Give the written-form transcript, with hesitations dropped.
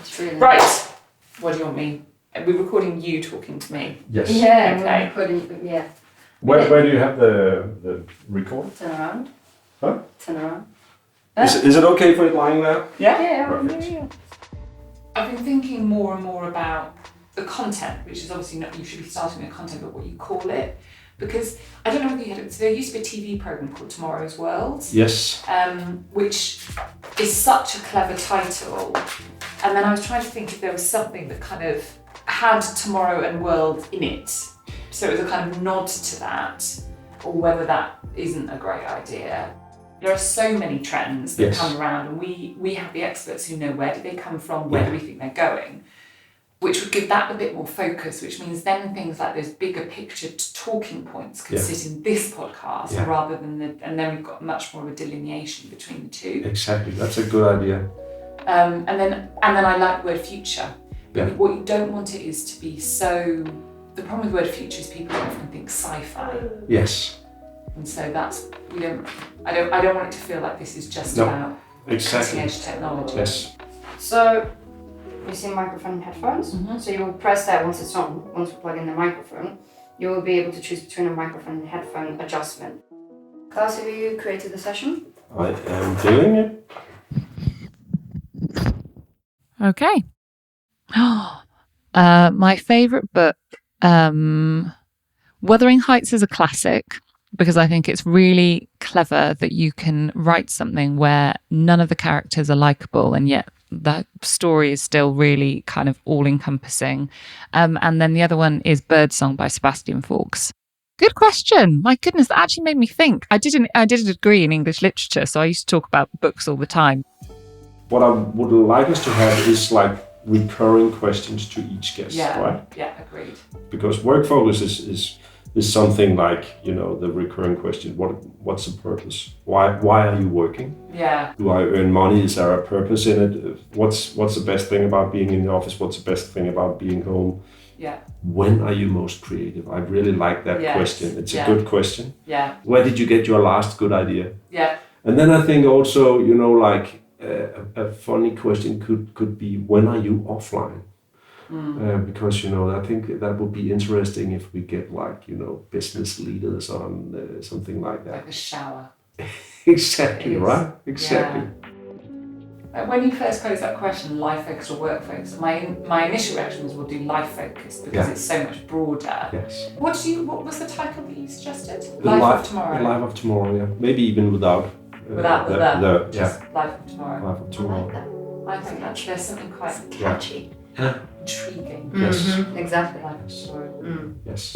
It's really Right. What do you want me? Are we recording you talking to me? Yes. Yeah, Okay. we're recording, yeah. Where do you have the recorder? Turn around. Huh? Turn around. Is it okay for it lying there? Yeah. Perfect. I've been thinking more and more about the content, which is obviously not, you should be starting with content, but what you call it. Because I don't know whether you had it, so there used to be a TV programme called Tomorrow's World. Yes. Which is such a clever title. And then I was trying to think if there was something that kind of had tomorrow and world in it. So it was a kind of nod to that, or whether that isn't a great idea. There are so many trends that come around, and we have the experts who know where do they come from, where do we think they're going, which would give that a bit more focus, which means then things like those bigger picture talking points can sit in this podcast rather than and then we've got much more of a delineation between the two. Exactly, that's a good idea. And then I like word future. But what you don't want it is to be so. The problem with word future is people often think sci-fi. Yes. And so that's I don't want it to feel like this is just about cutting edge technology. Yes. So you see microphone and headphones. Mm-hmm. So you will press that once it's on. Once we plug in the microphone, you will be able to choose between a microphone and headphone adjustment. Claus, have you created the session? I am doing it. Okay. My favourite book, Wuthering Heights, is a classic because I think it's really clever that you can write something where none of the characters are likeable and yet the story is still really kind of all-encompassing. And then the other one is Birdsong by Sebastian Faulks. Good question. My goodness, that actually made me think. I did a degree in English literature, so I used to talk about books all the time. What I would like us to have is like recurring questions to each guest, right? Yeah, agreed. Because work focus is something like, the recurring question, what's the purpose? Why are you working? Yeah. Do I earn money? Is there a purpose in it? What's the best thing about being in the office? What's the best thing about being home? Yeah. When are you most creative? I really like that question. It's a good question. Yeah. Where did you get your last good idea? Yeah. And then I think also, a funny question could be, when are you offline? Because, I think that would be interesting if we get business leaders on something like that. Like a shower. Exactly, right? Exactly. Yeah. When you first posed that question, life focused or work focused, my initial reaction was we'll do life focused because it's so much broader. Yes. What was the title that you suggested? Life of Tomorrow. Life of Tomorrow, yeah. Maybe even without just Life of Tomorrow. Life of Tomorrow. I think there's something quite catchy. Yeah. Intriguing. Yes. Exactly. Life of Tomorrow. Yes.